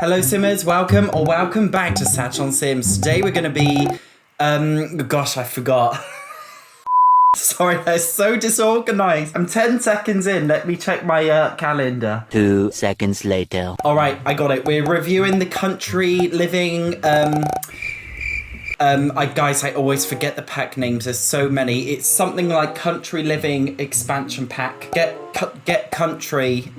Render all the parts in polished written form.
Hello Simmers, welcome back to SatchOnSims. Today we're going to be, gosh, I forgot. Sorry, they're so disorganized. I'm 10 seconds in, let me check my calendar. 2 seconds later. Alright, I got it. We're reviewing the country living, guys, I always forget the pack names. There's so many. It's something like Country Living Expansion Pack. Get Country,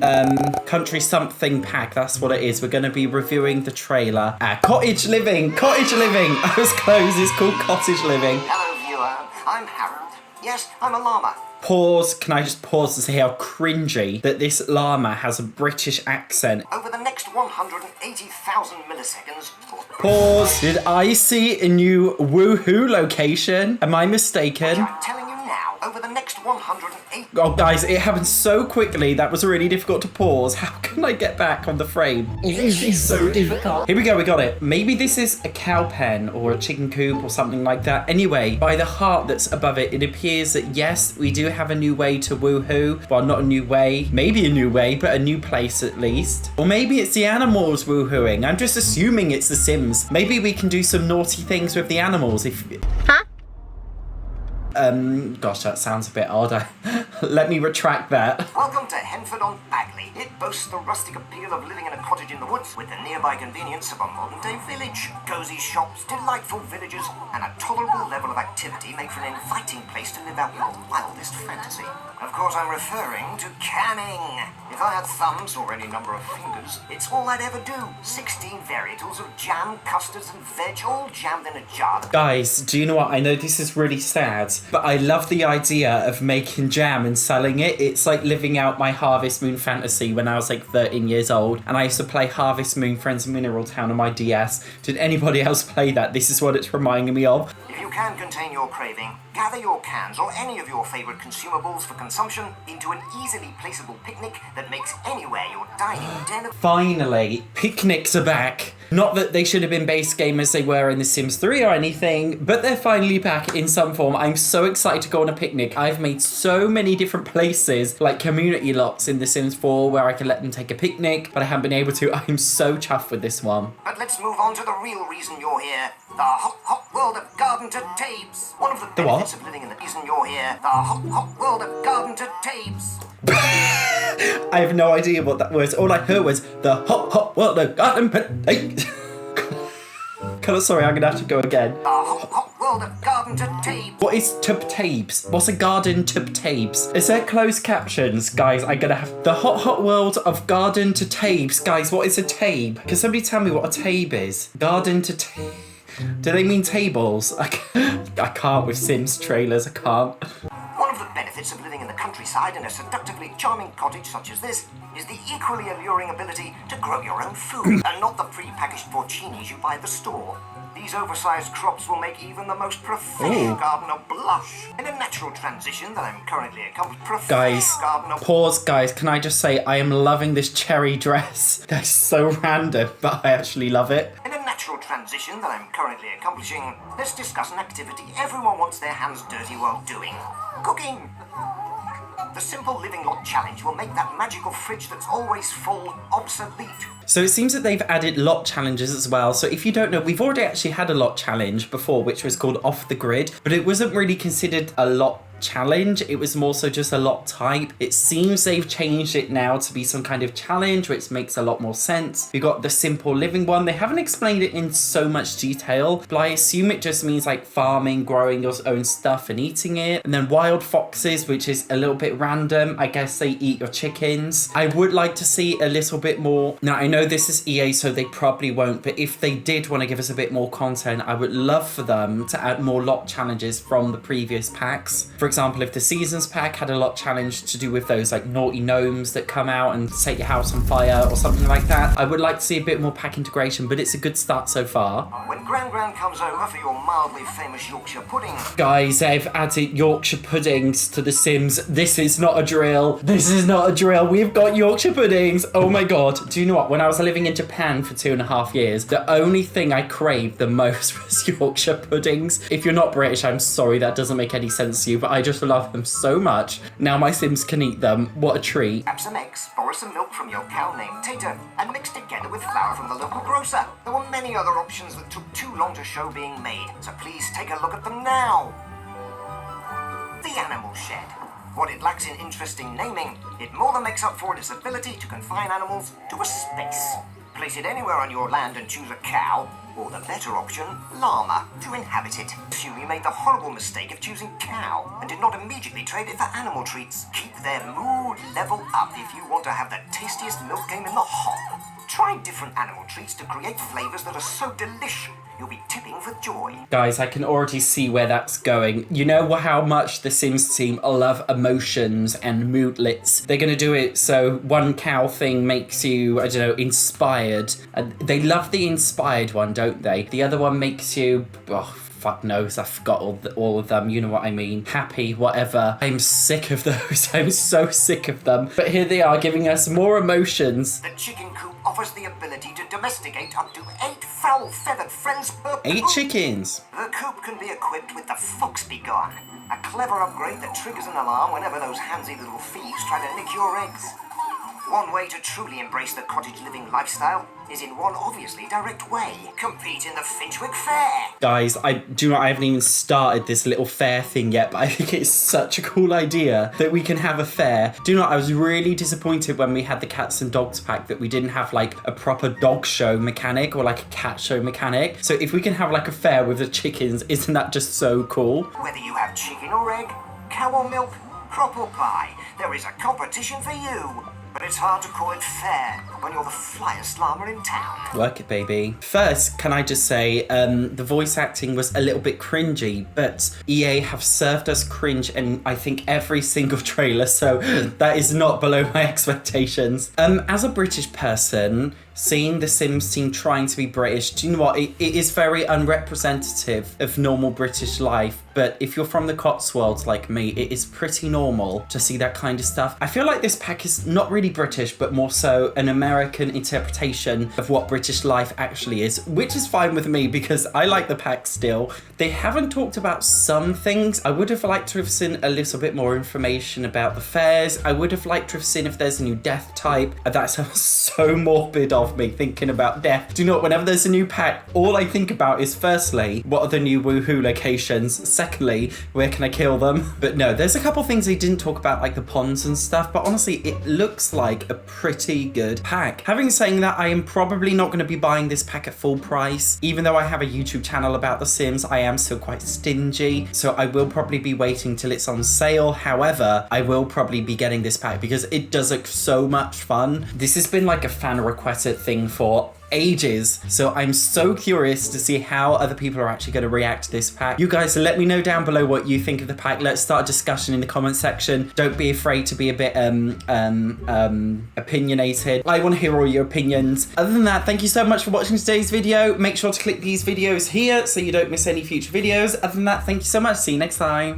Country something pack. That's what it is. We're going to be reviewing the trailer. Cottage Living. I was close. It's called Cottage Living. Hello, viewer. I'm Harold. Yes, I'm a llama. Pause. Can I just pause to say how cringy that this llama has a British accent? Over the next 180,000 milliseconds... Pause. Did I see a new woohoo location? Am I mistaken? I'm telling you now, over the next 108... Oh, guys, it happened so quickly. That was really difficult to pause. How can I get back on the frame? It is so difficult. Here we go, we got it. Maybe this is a cow pen or a chicken coop or something like that. Anyway, by the heart that's above it, it appears that, yes, we do have a new way to woohoo. Well, not a new way. Maybe a new way, but a new place at least. Or maybe it's the animals woohooing. I'm just assuming it's the Sims. Maybe we can do some naughty things with the animals if... Huh? Gosh, that sounds a bit odd. Let me retract that. Welcome to Henford-on-Bagley. It boasts the rustic appeal of living in a cottage in the woods with the nearby convenience of a modern-day village. Cozy shops, delightful villages, and a tolerable level of activity make for an inviting place to live out your wildest fantasy. Of course, I'm referring to canning. If I had thumbs or any number of fingers, it's all I'd ever do. 16 varietals of jam, custards, and veg, all jammed in a jar. Guys, do you know what? I know this is really sad, but I love the idea of making jam and selling it. It's like living out my Harvest Moon fantasy when I was like 13 years old, and I used to play Harvest Moon Friends of Mineral Town on my DS. Did anybody else play that? This is what it's reminding me of. If you can contain your craving, gather your cans or any of your favorite consumables for consumption into an easily placeable picnic that makes anywhere your dining den. Finally, picnics are back. Not that they should have been base game as they were in The Sims 3 or anything, but they're finally back in some form. I'm so excited to go on a picnic. I've made so many different places, like community lots in The Sims 4, where I can let them take a picnic, but I haven't been able to. I'm so chuffed with this one. But let's move on to the real reason you're here. The hot world of Garden to Tabes. One of the benefits of living in the reason you're here. The hot world of Garden to Tabes. I have no idea what that was. All I heard was the hot world of garden potatoes. Sorry, I'm gonna have to go again. The hot world of Garden to Tabes. What is tub-tabes? What's a garden tub-tabes? Is there closed captions? Guys, I'm gonna have the hot world of Garden to Tabes. Guys, what is a tabe? Can somebody tell me what a tabe is? Garden to tabe. Do they mean tables? I can't with Sims trailers, I can't. One of the benefits of living in the countryside in a seductively charming cottage such as this is the equally alluring ability to grow your own food and not the pre-packaged porcinis you buy at the store. These oversized crops will make even the most professional gardener blush. In a natural transition that I'm currently accomplishing, Guys, pause, guys. Can I just say I am loving this cherry dress? That's so random, but I actually love it. In a natural transition that I'm currently accomplishing, let's discuss an activity everyone wants their hands dirty while doing. Cooking! The Simple Living Lot Challenge will make that magical fridge that's always full obsolete. So it seems that they've added lot challenges as well. So if you don't know, we've already actually had a lot challenge before, which was called Off the Grid, but it wasn't really considered a lot challenge. It was more so just a lot type. It seems they've changed it now to be some kind of challenge, which makes a lot more sense. We got the Simple Living one. They haven't explained it in so much detail, but I assume it just means like farming, growing your own stuff and eating it. And then Wild Foxes, which is a little bit random. I guess they eat your chickens. I would like to see a little bit more. Now, I know this is EA, so they probably won't, but if they did want to give us a bit more content, I would love for them to add more lot challenges from the previous packs. For example, if the Seasons pack had a lot challenge to do with those like naughty gnomes that come out and set your house on fire or something like that, I would like to see a bit more pack integration, but it's a good start so far. When Gran comes over for your mildly famous Yorkshire pudding. Guys, they've added Yorkshire puddings to The Sims. This is not a drill. This is not a drill. We've got Yorkshire puddings. Oh my God. Do you know what? When I was living in Japan for 2.5 years, the only thing I craved the most was Yorkshire puddings. If you're not British, I'm sorry, that doesn't make any sense to you, but I just love them so much. Now my Sims can eat them. What a treat. Grab some eggs, borrow some milk from your cow named Tater, and mix together with flour from the local grocer. There were many other options that took too long to show being made, so please take a look at them now. The animal shed. What it lacks in interesting naming, it more than makes up for in its ability to confine animals to a space. Place it anywhere on your land and choose a cow, or the better option, llama, to inhabit it. Assume you made the horrible mistake of choosing cow and did not immediately trade it for animal treats. Keep their mood level up if you want to have the tastiest milk game in the hop. Try different animal treats to create flavors that are so delish you'll be tipping for joy. Guys, I can already see where that's going. You know how much the Sims team love emotions and moodlets. They're going to do it so one cow thing makes you, I don't know, inspired. They love the inspired one, don't they? The other one makes you, oh, fuck knows, I forgot all of them. You know what I mean. Happy, whatever. I'm sick of those. I'm so sick of them. But here they are giving us more emotions. The chicken coop offers the ability to domesticate up to 8 foul-feathered friends per 8 coop. chickens. The coop can be equipped with the Fox Be Gone, a clever upgrade that triggers an alarm whenever those handsy little thieves try to nick your eggs. One way to truly embrace the cottage living lifestyle is in one obviously direct way. Compete in the Finchwick Fair. Guys, I haven't even started this little fair thing yet, but I think it's such a cool idea that we can have a fair. I was really disappointed when we had the cats and dogs pack that we didn't have like a proper dog show mechanic or like a cat show mechanic. So if we can have like a fair with the chickens, isn't that just so cool? Whether you have chicken or egg, cow or milk, crop or pie, there is a competition for you. But it's hard to call it fair when you're the flyest llama in town. Work it, baby. First, can I just say, the voice acting was a little bit cringy, but EA have served us cringe in, I think, every single trailer, so that is not below my expectations. As a British person, seeing the Sims team trying to be British, do you know what? It is very unrepresentative of normal British life, but if you're from the Cotswolds like me, it is pretty normal to see that kind of stuff. I feel like this pack is not really British, but more so an American interpretation of what British life actually is, which is fine with me because I like the pack still. They haven't talked about some things. I would have liked to have seen a little bit more information about the fairs. I would have liked to have seen if there's a new death type. That sounds so morbid of me thinking about death. Do you know what? Whenever there's a new pack, all I think about is firstly, what are the new woohoo locations? Secondly, where can I kill them? But no, there's a couple things they didn't talk about, like the ponds and stuff, but honestly, it looks like a pretty good pack. Having saying that, I am probably not going to be buying this pack at full price. Even though I have a YouTube channel about The Sims, I am still quite stingy, so I will probably be waiting till it's on sale. However, I will probably be getting this pack because it does look so much fun. This has been like a fan requested thing for ages, so I'm so curious to see how other people are actually going to react to this pack. You guys let me know down below what you think of the pack. Let's start a discussion in the comment section. Don't be afraid to be a bit opinionated. I want to hear all your opinions. Other than that, thank you so much for watching today's video. Make sure to click these videos here so you don't miss any future videos. Other than that, thank you so much. See you next time.